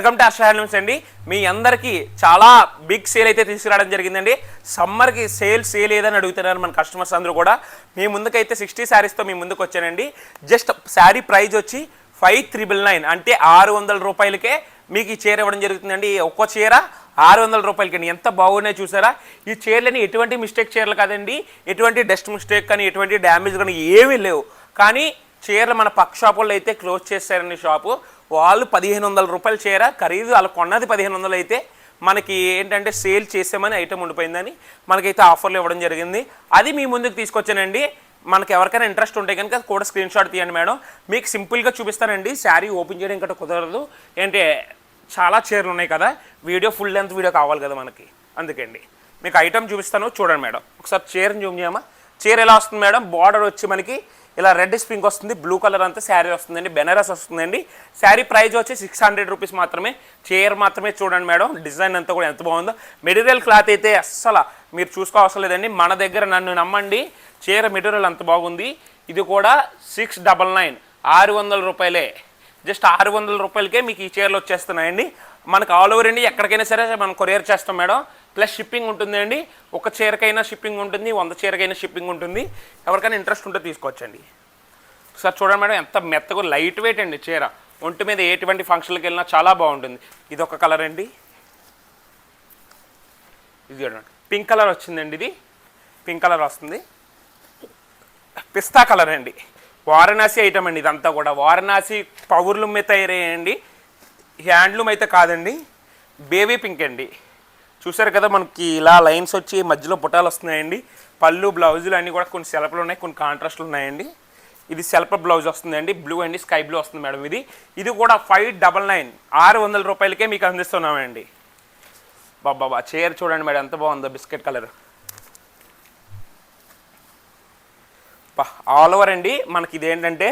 Welcome to Harsha handlooms అండి. మీ అందరికీ చాలా బిగ్ సేల్ అయితే తీసుకురావడం జరిగిందండి. సమ్మర్కి సేల్ ఏదని అడుగుతున్నారు మన కస్టమర్స్ అందరూ కూడా. మీ ముందుకైతే 60 శారీస్తో మీ ముందుకు వచ్చానండి. జస్ట్ శారీ ప్రైస్ వచ్చి 5,999 అంటే 600 రూపాయలకే మీకు ఈ చీర ఇవ్వడం జరుగుతుందండి. ఒక్కో చీర 600 రూపాయలకి. ఎంత బాగున్నాయి చూసారా. ఈ చీరలని ఎటువంటి మిస్టేక్ చీరలు కాదండి, ఎటువంటి డస్ట్ మిస్టేక్ కానీ ఎటువంటి డ్యామేజ్ కానీ ఏమీ లేవు. కానీ చీరలు మన పక్క షాపుల్లో అయితే క్లోజ్ చేశారండి. షాపు వాళ్ళు 1,500 రూపాయల చీర ఖరీదు, వాళ్ళు కొన్నది 1,500 అయితే మనకి ఏంటంటే సేల్ చేసామని ఐటమ్ ఉండిపోయిందని మనకైతే ఆఫర్లు ఇవ్వడం జరిగింది. అది మీ ముందుకు తీసుకొచ్చానండి. మనకి ఎవరికైనా ఇంట్రెస్ట్ ఉంటే కనుక కూడా స్క్రీన్ షాట్ తీయండి మేడం. మీకు సింపుల్గా చూపిస్తానండి. శారీ ఓపెన్ చేయడం ఇంకా కుదరదు, ఏంటంటే చాలా చీరలు ఉన్నాయి కదా, వీడియో ఫుల్ లెంత్ వీడియో కావాలి కదా మనకి, అందుకండి మీకు ఐటమ్ చూపిస్తాను చూడండి మేడం. ఒకసారి చీరని జూమ్ చేయమా. చీర ఎలా వస్తుంది మేడం, బార్డర్ వచ్చి మనకి ఇలా రెడ్ పింక్ వస్తుంది, బ్లూ కలర్ అంతా శారీ వస్తుందండి, బెనారస్ వస్తుందండి. శారీ ప్రైస్ వచ్చి 600 రూపీస్ మాత్రమే. చీర మాత్రమే చూడండి మేడం, డిజైన్ అంతా కూడా ఎంత బాగుందో. మెటీరియల్ క్లాత్ అయితే అస్సలు మీరు చూసుకోవసరం లేదండి. మన దగ్గర నన్ను నమ్మండి, చీర మెటీరియల్ అంత బాగుంది. ఇది కూడా 699 600 రూపాయలే. జస్ట్ 600 రూపాయలకే మీకు ఈ చీరలు వచ్చేస్తున్నాయండి. మనకు ఆల్ ఓవర్ అండి, ఎక్కడికైనా సరే మనం కొరియర్ చేస్తాం మేడం. ప్లస్ షిప్పింగ్ ఉంటుంది అండి. ఒక చీరకైనా షిప్పింగ్ ఉంటుంది, 100 చీరకైనా షిప్పింగ్ ఉంటుంది. ఎవరికైనా ఇంట్రెస్ట్ ఉంటే తీసుకోవచ్చండి. ఒకసారి చూడండి మేడం, ఎంత మెత్తగా లైట్ వెయిట్ అండి చీర. ఒంటి మీద ఎటువంటి ఫంక్షన్కి వెళ్ళినా చాలా బాగుంటుంది. ఇది ఒక కలర్ అండి, ఇది పింక్ కలర్ వచ్చిందండి. ఇది పింక్ కలర్ వస్తుంది. పిస్తా కలర్ అండి, వారణాసి ఐటమ్ అండి. ఇదంతా కూడా వారణాసి పౌర్లూమ్ మీద తయారయ్యండి, హ్యాండ్లూమ్ అయితే కాదండి. బేబీ పింక్ అండి. చూసారు కదా, మనకి ఇలా లైన్స్ వచ్చి మధ్యలో బుటాలు వస్తున్నాయండి. పళ్ళు బ్లౌజులు అన్నీ కూడా కొన్ని సెల్ఫ్లు ఉన్నాయి, కొన్ని కాంట్రాస్ట్లు ఉన్నాయండి. ఇది సెల్ఫ్ బ్లౌజ్ వస్తుందండి, బ్లూ అండి, స్కై బ్లూ వస్తుంది మేడం. ఇది కూడా 599 600 రూపాయలకే మీకు అందిస్తున్నామండి. బాబా చీర చూడండి మేడం, ఎంత బాగుందో, బిస్కెట్ కలర్. ఆల్ ఓవర్ అండి. మనకి ఇదేంటంటే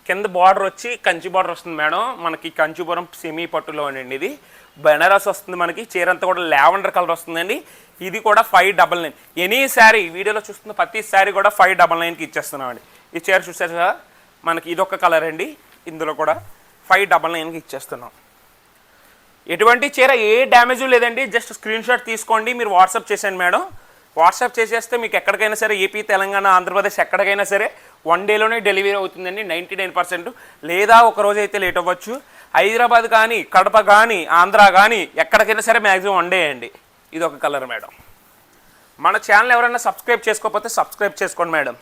కింద బార్డర్ వచ్చి కంచి బార్డర్ వస్తుంది మేడం. మనకి కంచిపురం సెమీ పట్టులో అండి. ఇది బెనారస్ వస్తుంది. మనకి చీర అంతా కూడా లావెండర్ కలర్ వస్తుందండి. ఇది కూడా 599. ఎనీ శారీ వీడియోలో చూస్తున్న ప్రతి శారీ కూడా 599కి ఇచ్చేస్తున్నామండి. ఈ చీర చూసారు కదా, మనకి ఇదొక కలర్ అండి. ఇందులో కూడా 599కి ఇచ్చేస్తున్నాం. ఎటువంటి చీర ఏ డ్యామేజ్ లేదండి. జస్ట్ స్క్రీన్ షాట్ తీసుకోండి, మీరు వాట్సాప్ చేసేయండి మేడం. వాట్సాప్ చేసేస్తే మీకు ఎక్కడికైనా సరే, ఏపీ, తెలంగాణ, ఆంధ్రప్రదేశ్ ఎక్కడికైనా సరే 1 డేలోనే డెలివరీ అవుతుందండి 99%. లేదా ఒకరోజు అయితే లేట్ అవ్వచ్చు. హైదరాబాద్ కానీ, కడప కానీ, ఆంధ్ర కానీ ఎక్కడికైనా సరే మ్యాక్సిమం 1 డే అండి. ఇది ఒక కలర్ మేడం. మన ఛానల్ ఎవరైనా సబ్స్క్రైబ్ చేసుకోకపోతే సబ్స్క్రైబ్ చేసుకోండి మేడం.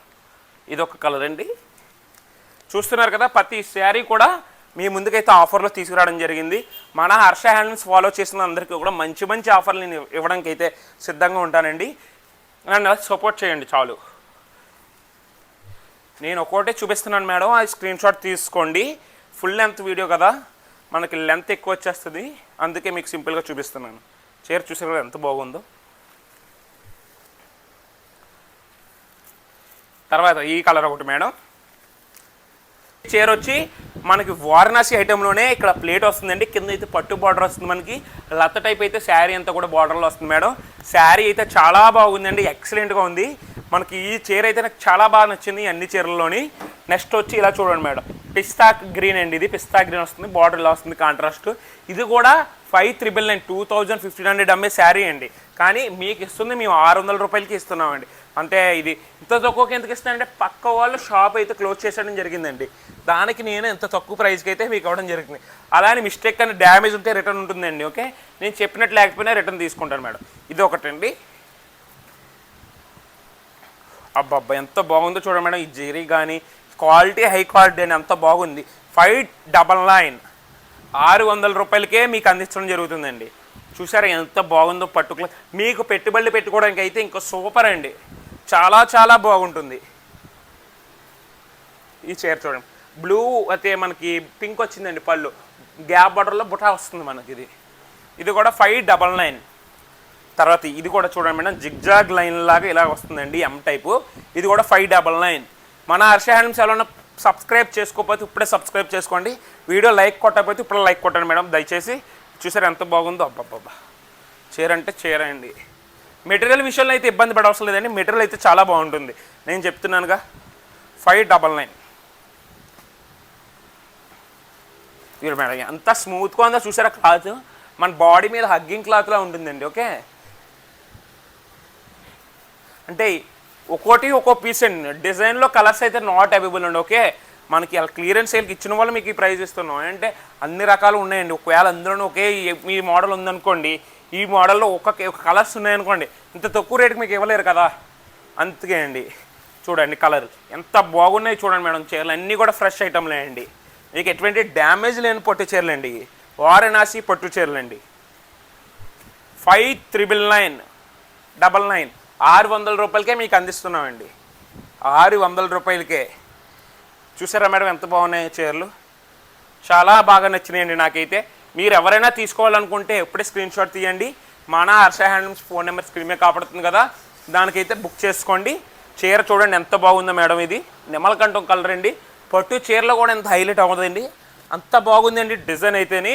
ఇది ఒక కలర్ అండి. చూస్తున్నారు కదా, ప్రతి శారీ కూడా మీ ముందుకైతే ఆఫర్లో తీసుకురావడం జరిగింది. మన హర్ష హ్యాండ్లూమ్స్ ఫాలో చేసిన అందరికీ కూడా మంచి మంచి ఆఫర్లు నేను ఇవ్వడానికి అయితే సిద్ధంగా ఉంటానండి. అండ్ సపోర్ట్ చేయండి చాలు. నేను ఒక్కోటే చూపిస్తున్నాను మేడం, అది స్క్రీన్ షాట్ తీసుకోండి. ఫుల్ లెంత్ వీడియో కదా, మనకి లెంత్ ఎక్కువ వచ్చేస్తుంది, అందుకే మీకు సింపుల్గా చూపిస్తున్నాను. చీర చూసారు ఎంత బాగుందో. తర్వాత ఈ కలర్ ఒకటి మేడం. చీర వచ్చి మనకి వారణాసి ఐటెంలోనే ఇక్కడ ప్లేట్ వస్తుందండి. కింద అయితే పట్టు బార్డర్ వస్తుంది. మనకి లత టైప్ అయితే శారీ అంతా కూడా బార్డర్లో వస్తుంది మేడం. శారీ అయితే చాలా బాగుందండి, ఎక్సలెంట్గా ఉంది. మనకి ఈ చీర అయితే నాకు చాలా బాగా నచ్చింది అన్ని చీరల్లోని. నెక్స్ట్ వచ్చి ఇలా చూడండి మేడం, పిస్తా గ్రీన్ అండి. ఇది పిస్తా గ్రీన్ వస్తుంది, బార్డర్ ఇలా వస్తుంది కాంట్రాస్ట్. ఇది కూడా 5,999 2,1,500 అమ్మే శారీ అండి. కానీ మీకు ఇస్తుంది మేము 600 రూపాయలకి ఇస్తున్నామండి. అంటే ఇది ఇంత తక్కువకి ఎందుకు ఇస్తానంటే పక్క వాళ్ళు షాప్ అయితే క్లోజ్ చేసేయడం జరిగిందండి. దానికి నేను ఇంత తక్కువ ప్రైస్కి అయితే మీకు ఇవ్వడం జరిగింది. అలానే మిస్టేక్ కానీ డ్యామేజ్ ఉంటే రిటర్న్ ఉంటుందండి. ఓకే, నేను చెప్పినట్టు లేకపోయినా రిటర్న్ తీసుకుంటాను మేడం. ఇది ఒకటండి. అబ్బబ్బా ఎంత బాగుందో చూడండి మేడం. ఈ జరీ కానీ క్వాలిటీ హై క్వాలిటీ అని ఎంత బాగుంది. 599 600 రూపాయలకే మీకు అందించడం జరుగుతుందండి. చూసారా ఎంత బాగుందో. పట్టుకుల మీకు పెట్టుబడులు పెట్టుకోవడానికి అయితే ఇంకా సూపర్ అండి, చాలా చాలా బాగుంటుంది. ఈ చీర చూడండి, బ్లూ అయితే మనకి పింక్ వచ్చిందండి. పళ్ళు గ్యాప్ బార్డర్లో బుటా వస్తుంది మనకి. ఇది కూడా 599. తర్వాత ఇది కూడా చూడండి మేడం, జిగ్జాగ్ లైన్ లాగా ఇలా వస్తుందండి, ఎం టైపు. ఇది కూడా 599. మన హర్ష హ్యాండ్లూమ్స్ ఎవరైనా సబ్స్క్రైబ్ చేసుకోకపోతే ఇప్పుడే సబ్స్క్రైబ్ చేసుకోండి. వీడియో లైక్ కొట్టకపోతే ఇప్పుడు లైక్ కొట్టండి మేడం దయచేసి. చూసారు ఎంత బాగుందో. అబ్బబ్బబ్బా చీర అంటే చీర అండి. మెటీరియల్ విషయంలో అయితే ఇబ్బంది పడవసరం లేదండి, మెటీరియల్ అయితే చాలా బాగుంటుంది. నేను చెప్తున్నానుగా 599. మీరు మేడం ఎంత స్మూత్గా ఉందో చూసారా క్లాత్, మన బాడీ మీద హగ్గింగ్ క్లాత్లా ఉంటుందండి. ఓకే, అంటే ఒక్కోటి ఒక్కో పీస్ అండి. డిజైన్లో కలర్స్ అయితే నాట్ అవైలబుల్ అండి. ఓకే, మనకి అలా క్లియరెన్స్ సేల్కి ఇచ్చిన వాళ్ళు మీకు ఈ ప్రైస్ ఇస్తున్నాం. అంటే అన్ని రకాలు ఉన్నాయండి. ఒకవేళ అందులోనే ఒకే మీ మోడల్ ఉందనుకోండి, ఈ మోడల్లో ఒక కలర్స్ ఉన్నాయనుకోండి, ఇంత తక్కువ రేటుకి మీకు ఇవ్వలేరు కదా. అందుకే అండి చూడండి కలర్ ఎంత బాగున్నాయి చూడండి మేడం. చీరలు అన్నీ కూడా ఫ్రెష్ ఐటమ్లే అండి. మీకు ఎటువంటి డ్యామేజ్ లేని పట్టు చీరలండి, వారణాసి పట్టు చీరలండి. 539999 600 రూపాయలకే మీకు అందిస్తున్నామండి. 600 రూపాయలకే. చూసారా మేడం ఎంత బాగున్నాయి చీరలు, చాలా బాగా నచ్చినాయండి నాకైతే. మీరు ఎవరైనా తీసుకోవాలనుకుంటే ఎప్పుడే స్క్రీన్ షాట్ తీయండి. మన Harsha handlooms phone number screen మీద కాపాడుతుంది కదా, దానికైతే బుక్ చేసుకోండి. చీర చూడండి ఎంత బాగుందో మేడం. ఇది నెమలకంఠం కలర్ అండి. పట్టు చీరలో కూడా ఎంత హైలైట్ అవుతుందండి, అంత బాగుందండి డిజైన్ అయితేని.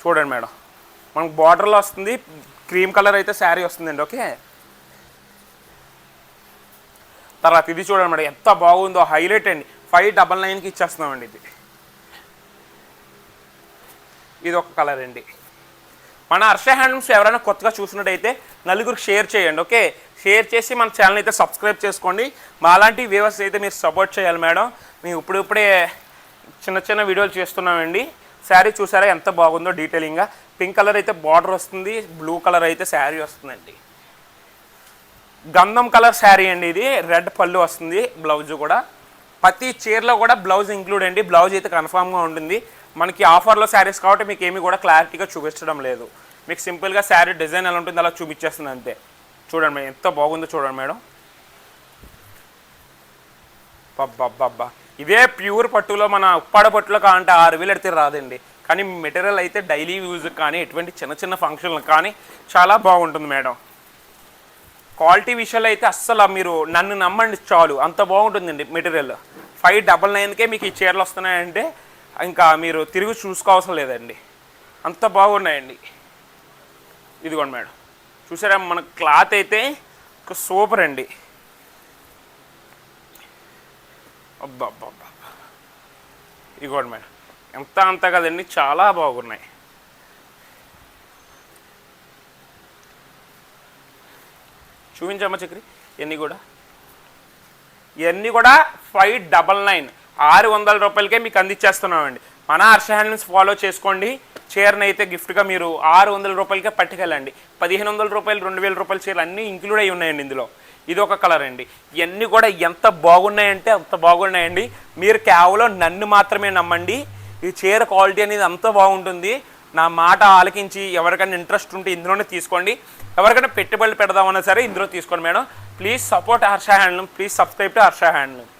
చూడండి మేడం, మనకు బార్డర్లో వస్తుంది, క్రీమ్ కలర్ అయితే శారీ వస్తుందండి. ఓకే, తర్వాత ఇది చూడండి మేడం ఎంత బాగుందో, హైలైట్ అండి. 599కి ఇచ్చేస్తున్నామండి. ఇది ఒక కలర్ అండి. మన హర్ష హ్యాండ్లూమ్స్ ఎవరైనా కొత్తగా చూసినట్టయితే నలుగురికి షేర్ చేయండి. ఓకే, షేర్ చేసి మన ఛానల్ అయితే సబ్స్క్రైబ్ చేసుకోండి. మా అలాంటి వ్యూవర్స్ అయితే మీరు సపోర్ట్ చేయాలి మేడం. మేము ఇప్పుడే చిన్న చిన్న వీడియోలు చేస్తున్నామండి. శారీ చూసారా ఎంత బాగుందో డీటెయిలింగ్గా. పింక్ కలర్ అయితే బార్డర్ వస్తుంది, బ్లూ కలర్ అయితే శారీ వస్తుందండి. గంధం కలర్ శారీ అండి. ఇది రెడ్ పళ్ళు వస్తుంది, బ్లౌజ్ కూడా. ప్రతి చీరలో కూడా బ్లౌజ్ ఇంక్లూడ్ అండి. బ్లౌజ్ అయితే కన్ఫామ్గా ఉంటుంది. మనకి ఆఫర్లో శారీస్ కాబట్టి మీకు ఏమీ కూడా క్లారిటీగా చూపించడం లేదు. మీకు సింపుల్గా శారీ డిజైన్ ఎలా ఉంటుంది అలా చూపించేస్తుంది అంతే. చూడండి మేడం ఎంత బాగుందో చూడండి మేడం. పబ్బా, ఇదే ప్యూర్ పట్టులో మన ఉప్పాడ పట్టులో కాంటే 6000 ఎడితే రాదండి. కానీ మెటీరియల్ అయితే డైలీ యూజ్కి కానీ ఎటువంటి చిన్న చిన్న ఫంక్షన్లకు కానీ చాలా బాగుంటుంది మేడం. క్వాలిటీ విషయాలు అయితే అస్సలు మీరు నన్ను నమ్మండి చాలు, అంత బాగుంటుందండి మెటీరియల్. 599కే మీకు ఈ చీరలు వస్తున్నాయంటే ఇంకా మీరు తిరిగి చూసుకోవాల్సిన లేదండి, అంత బాగున్నాయండి. ఇదిగోండి మేడం చూసారా, మన క్లాత్ అయితే ఒక సూపర్ అండి. అబ్బా, ఇదిగోండి మేడం అంత కదండి, చాలా బాగున్నాయి. చూపించమ్మా చక్రి. ఇవన్నీ కూడా 599 600 రూపాయలకే మీకు అందించేస్తున్నామండి. మన హర్ష హ్యాండ్లూమ్స్ ఫాలో చేసుకోండి. చీరని అయితే గిఫ్ట్గా మీరు 600 రూపాయలకే పట్టుకెళ్ళండి. 1500 రూపాయలు 2000 రూపాయల చీరలు అన్నీ ఇంక్లూడ్ అయి ఉన్నాయండి ఇందులో. ఇది ఒక కలర్ అండి. ఇవన్నీ కూడా ఎంత బాగున్నాయంటే అంత బాగున్నాయండి. మీరు కేవలం నన్ను మాత్రమే నమ్మండి. ఈ చీర క్వాలిటీ అనేది అంత బాగుంటుంది. నా మాట ఆలకించి ఎవరికైనా ఇంట్రెస్ట్ ఉంటే ఇందులోనే తీసుకోండి. ఎవరికైనా పెట్టుబడులు పెడదామన్నా సరే ఇందులో తీసుకోండి madam. Please support Harsha handloom. Please subscribe to Harsha handloom.